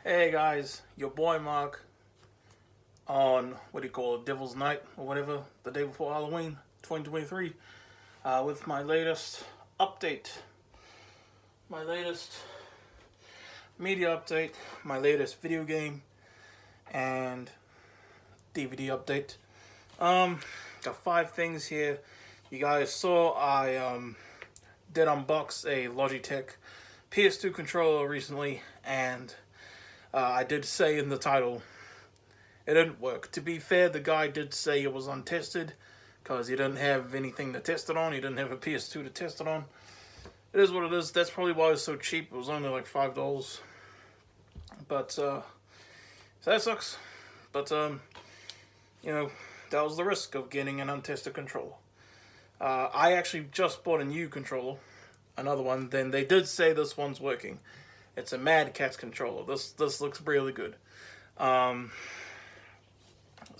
Hey guys, your boy Mark on what do you call it, Devil's Night or whatever, the day before Halloween 2023, with my latest update, my latest media update, my latest video game and DVD update. Got five things here. You guys saw I did unbox a Logitech PS2 controller recently, and I did say in the title it didn't work. To be fair, the guy did say it was untested because he didn't have anything to test it on. He didn't have a PS2 to test it on. It is what it is. That's probably why it's so cheap. It was only like $5. But so that sucks. But you know, that was the risk of getting an untested controller. I actually just bought a new controller, another one. Then they did say this one's working. It's a Mad Catz controller. This looks really good. So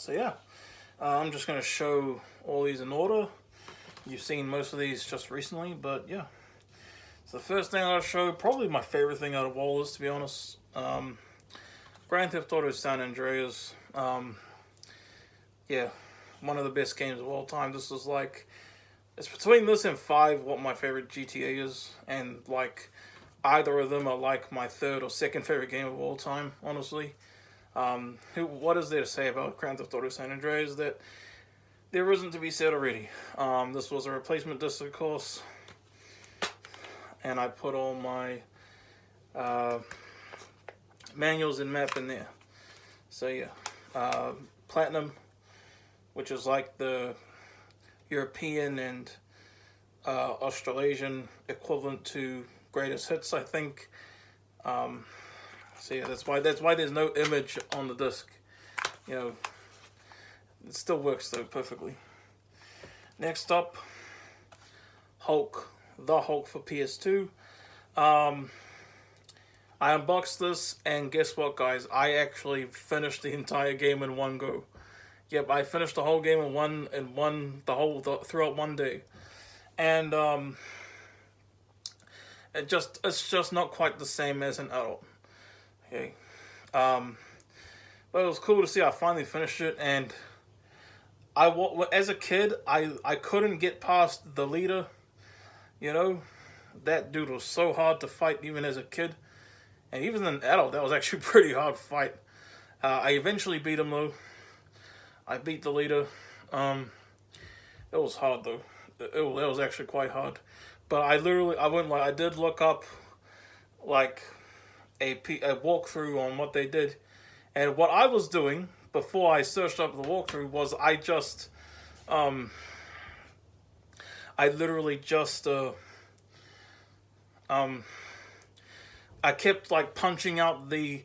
yeah, I'm just gonna show all these in order. You've seen most of these just recently, but yeah. So the first thing I'll show, probably my favorite thing out of all this, to be honest, Grand Theft Auto San Andreas. Yeah, one of the best games of all time. This is like, it's between this and 5 what my favorite GTA is, and like either of them are like my third or second favorite game of all time, honestly. What is there to say about Grand Theft Auto San Andreas that there isn't to be said already? This was a replacement disc, of course, and I put all my manuals and map in there. So yeah, Platinum, which is like the European and Australasian equivalent to Greatest Hits, I think. So yeah, that's why there's no image on the disc. You know, it still works though perfectly. Next up, Hulk, the Hulk for PS2. I unboxed this, and guess what, guys? I actually finished the entire game in one go. Yep, I finished the whole game throughout one day, and it's just not quite the same as an adult. Okay, but it was cool to see. I finally finished it, and as a kid, I couldn't get past the leader. You know, that dude was so hard to fight even as a kid, and even as an adult, that was actually a pretty hard fight. I eventually beat him though. I beat the leader. It was hard though. It was actually quite hard. But I did look up like a walkthrough on what they did, and what I was doing before I searched up the walkthrough was I literally just I kept like punching out the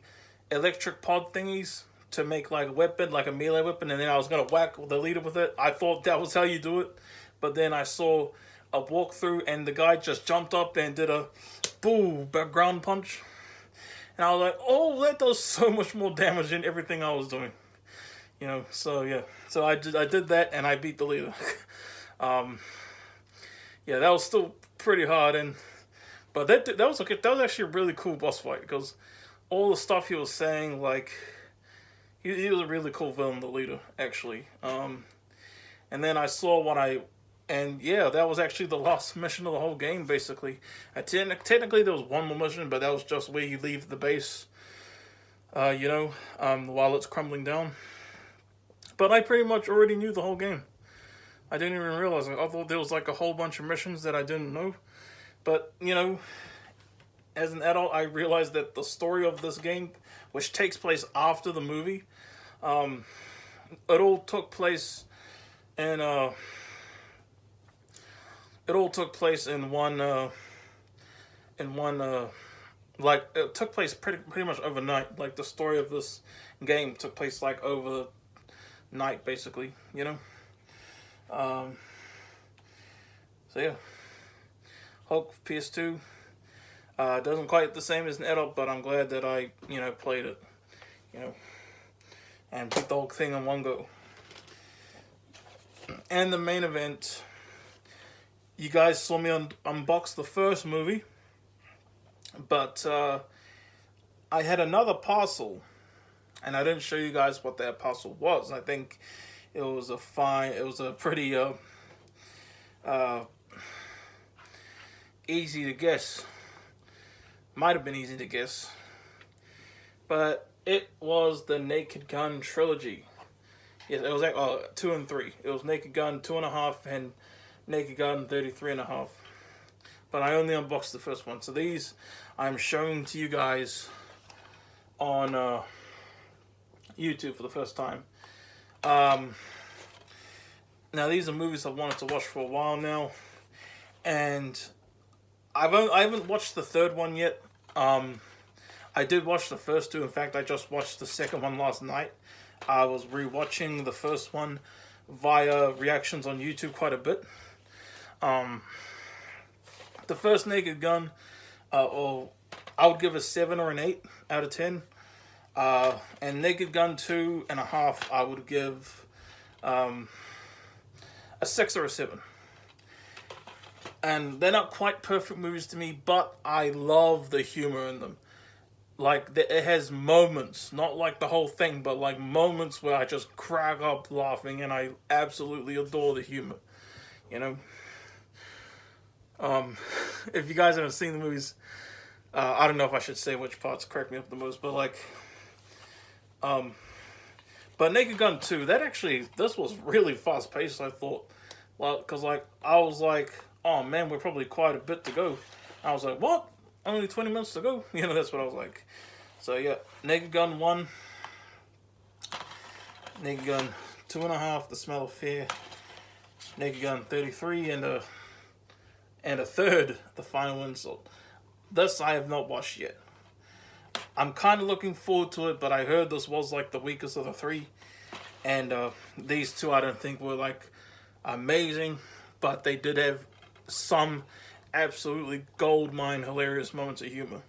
electric pod thingies to make like a weapon, like a melee weapon, and then I was gonna whack the leader with it. I thought that was how you do it, but then I saw a walkthrough, and the guy just jumped up and did a boom ground punch, and I was like, oh, that does so much more damage than everything I was doing. You know, so yeah, so I did that, and I beat the leader. Yeah, that was still pretty hard, but that was okay. That was actually a really cool boss fight because all the stuff he was saying, like he was a really cool villain, the leader, actually. And then I saw and yeah, that was actually the last mission of the whole game, basically. Technically, there was one more mission, but that was just where you leave the base, while it's crumbling down. But I pretty much already knew the whole game. I didn't even realize it. I thought there was like a whole bunch of missions that I didn't know. But, you know, as an adult, I realized that the story of this game, which takes place after the movie, it all took place in like it took place pretty much overnight. Like the story of this game took place like overnight, basically. You know. So yeah, Hulk PS2 doesn't quite the same as an adult, but I'm glad that I played it, you know, and beat the whole thing in one go. And the main event, you guys saw me unbox the first movie, but I had another parcel, and I didn't show you guys what that parcel was. I think it was a pretty easy to guess. Might have been easy to guess, but it was the Naked Gun trilogy. Yes, it was like 2 and 3. It was Naked Gun 2.5 and Naked Gun 33.5. But I only unboxed the first one, so these I'm showing to you guys on YouTube for the first time. Now these are movies I've wanted to watch for a while now, and I haven't watched the third one yet. I did watch the first two. In fact, I just watched the second one last night. I was rewatching the first one via reactions on YouTube quite a bit. The first Naked Gun, I would give a 7 or an 8 out of 10. And Naked Gun 2.5, I would give a 6 or a 7. And they're not quite perfect movies to me, but I love the humor in them. Like, it has moments, not like the whole thing, but like moments where I just crack up laughing, and I absolutely adore the humor, you know. If you guys haven't seen the movies, I don't know if I should say which parts crack me up the most, but like, but Naked Gun 2, this was really fast paced, I thought. Well, because like, I was like, oh man, we're probably quite a bit to go. I was like, what? Only 20 minutes to go? You know, that's what I was like. So yeah, Naked Gun 1, Naked Gun 2.5, The Smell of Fear, Naked Gun 33, and a third, The Final Insult. This I have not watched yet. I'm kind of looking forward to it, but I heard this was like the weakest of the three, and these two I don't think were like amazing, but they did have some absolutely goldmine hilarious moments of humor.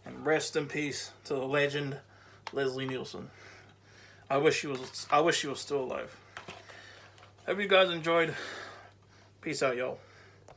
And rest in peace to the legend Leslie Nielsen. I wish she was still alive. Hope you guys enjoyed. Peace out, y'all.